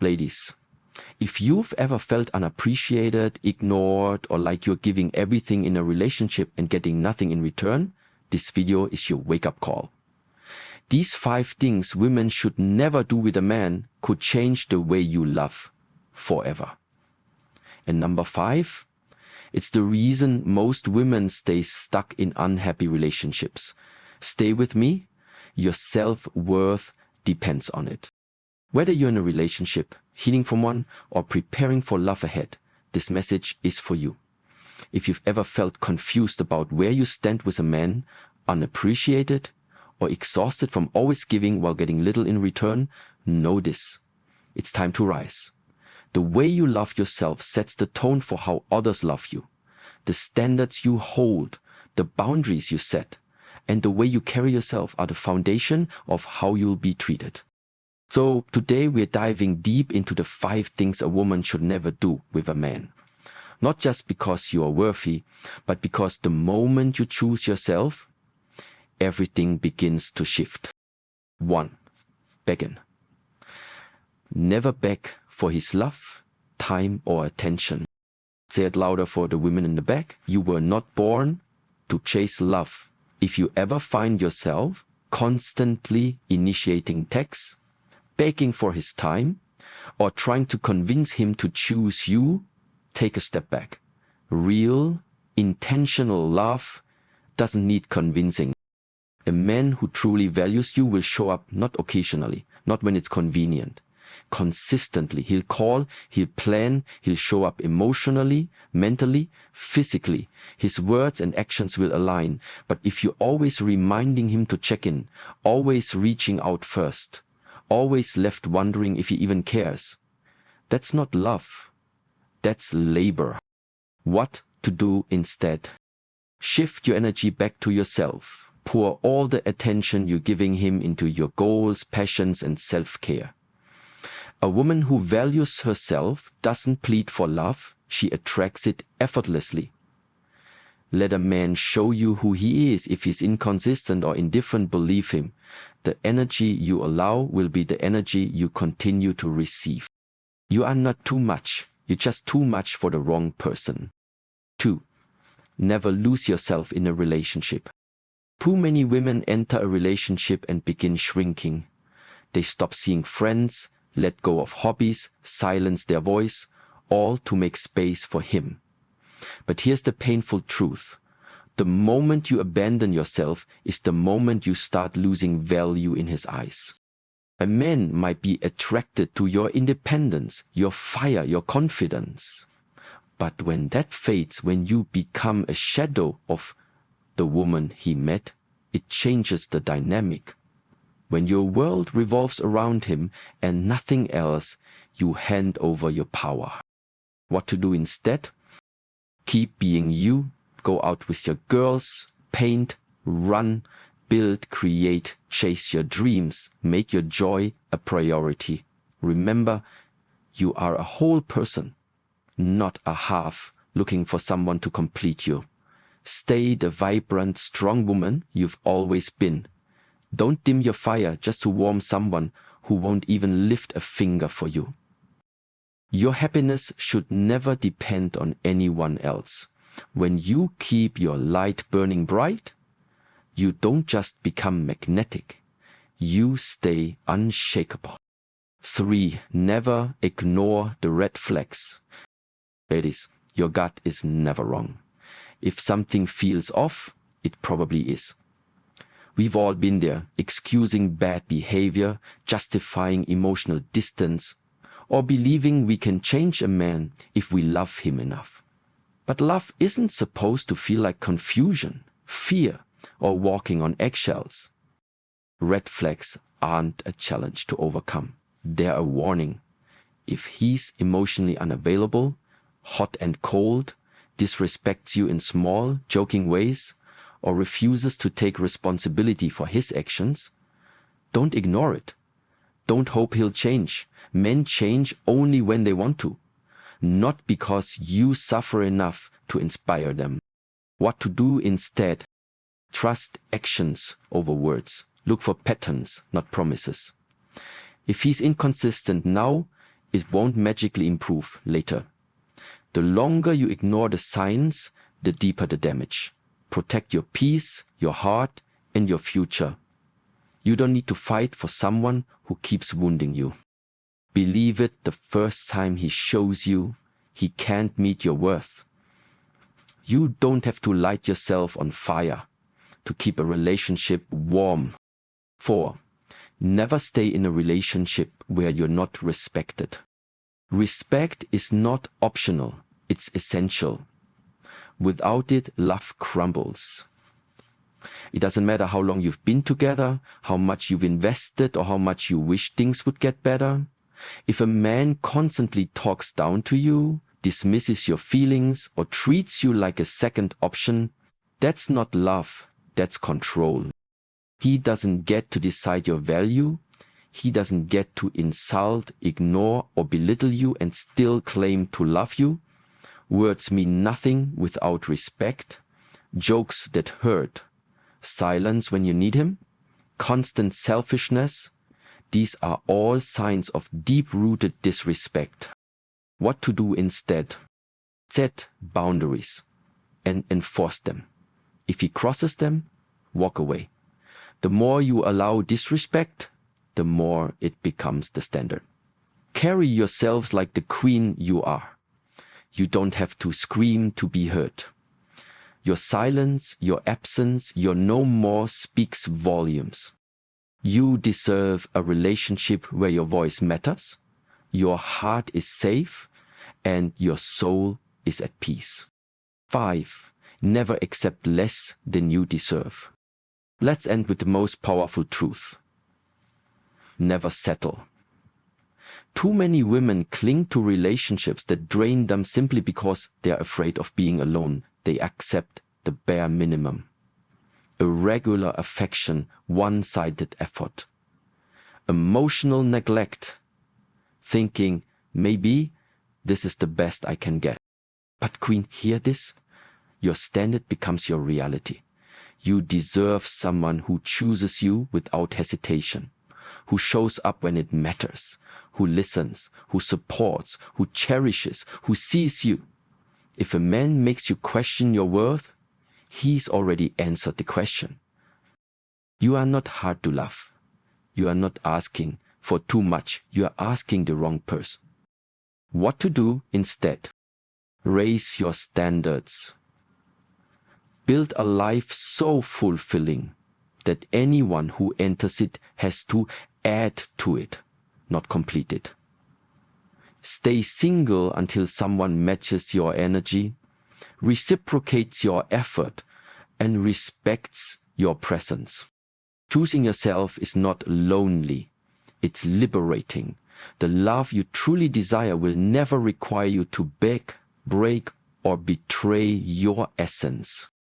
Ladies, if you've ever felt unappreciated, ignored, or like you're giving everything in a relationship and getting nothing in return, this video is your wake-up call. These 5 things women should never do with a man could change the way you love forever. And number 5, it's the reason most women stay stuck in unhappy relationships. Stay with me, your self-worth depends on it. Whether you're in a relationship, healing from one, or preparing for love ahead, this message is for you. If you've ever felt confused about where you stand with a man, unappreciated, or exhausted from always giving while getting little in return, know this. It's time to rise. The way you love yourself sets the tone for how others love you. The standards you hold, the boundaries you set, and the way you carry yourself are the foundation of how you'll be treated. So today we're diving deep into the 5 things a woman should never do with a man. Not just because you are worthy, but because the moment you choose yourself, everything begins to shift. 1. Begging. Never beg for his love, time, or attention. Say it louder for the women in the back. You were not born to chase love. If you ever find yourself constantly initiating texts, begging for his time, or trying to convince him to choose you, take a step back. Real, intentional love doesn't need convincing. A man who truly values you will show up not occasionally, not when it's convenient. Consistently, he'll call, he'll plan, he'll show up emotionally, mentally, physically. His words and actions will align. But if you're always reminding him to check in, always reaching out first, always left wondering if he even cares, that's not love. That's labor. What to do instead? Shift your energy back to yourself. Pour all the attention you're giving him into your goals, passions, and self-care. A woman who values herself doesn't plead for love, she attracts it effortlessly. Let a man show you who he is. If he's inconsistent or indifferent, believe him. The energy you allow will be the energy you continue to receive. You are not too much, you're just too much for the wrong person. 2. Never lose yourself in a relationship. Too many women enter a relationship and begin shrinking. They stop seeing friends, let go of hobbies, silence their voice, all to make space for him. But here's the painful truth. The moment you abandon yourself is the moment you start losing value in his eyes. A man might be attracted to your independence, your fire, your confidence. But when that fades, when you become a shadow of the woman he met, it changes the dynamic. When your world revolves around him and nothing else, you hand over your power. What to do instead? Keep being you, go out with your girls, paint, run, build, create, chase your dreams, make your joy a priority. Remember, you are a whole person, not a half looking for someone to complete you. Stay the vibrant, strong woman you've always been. Don't dim your fire just to warm someone who won't even lift a finger for you. Your happiness should never depend on anyone else. When you keep your light burning bright, you don't just become magnetic, you stay unshakable. 3. Never ignore the red flags. Ladies, your gut is never wrong. If something feels off, it probably is. We've all been there, excusing bad behavior, justifying emotional distance, or believing we can change a man if we love him enough. But love isn't supposed to feel like confusion, fear, or walking on eggshells. Red flags aren't a challenge to overcome. They're a warning. If he's emotionally unavailable, hot and cold, disrespects you in small, joking ways, or refuses to take responsibility for his actions, don't ignore it. Don't hope he'll change. Men change only when they want to, not because you suffer enough to inspire them. What to do instead? Trust actions over words. Look for patterns, not promises. If he's inconsistent now, it won't magically improve later. The longer you ignore the signs, the deeper the damage. Protect your peace, your heart, and your future. You don't need to fight for someone who keeps wounding you. Believe it the first time he shows you he can't meet your worth. You don't have to light yourself on fire to keep a relationship warm. 4. Never stay in a relationship where you're not respected. Respect is not optional, it's essential. Without it, love crumbles. It doesn't matter how long you've been together, how much you've invested, or how much you wish things would get better. If a man constantly talks down to you, dismisses your feelings, or treats you like a second option, that's not love, that's control. He doesn't get to decide your value. He doesn't get to insult, ignore, or belittle you and still claim to love you. Words mean nothing without respect. Jokes that hurt. Silence when you need him. Constant selfishness. These are all signs of deep-rooted disrespect. What to do instead? Set boundaries and enforce them. If he crosses them, walk away. The more you allow disrespect, the more it becomes the standard. Carry yourselves like the queen you are. You don't have to scream to be heard. Your silence, your absence, your no more speaks volumes. You deserve a relationship where your voice matters, your heart is safe, and your soul is at peace. 5. Never accept less than you deserve. Let's end with the most powerful truth. Never settle. Too many women cling to relationships that drain them simply because they are afraid of being alone. They accept the bare minimum. Irregular affection, one-sided effort. Emotional neglect, thinking, maybe this is the best I can get. But queen, hear this? Your standard becomes your reality. You deserve someone who chooses you without hesitation, who shows up when it matters, who listens, who supports, who cherishes, who sees you. If a man makes you question your worth, he's already answered the question. You are not hard to love. You are not asking for too much. You are asking the wrong person. What to do instead? Raise your standards. Build a life so fulfilling that anyone who enters it has to add to it, not complete it. Stay single until someone matches your energy, reciprocates your effort, and respects your presence. Choosing yourself is not lonely, it's liberating. The love you truly desire will never require you to beg, break, or betray your essence.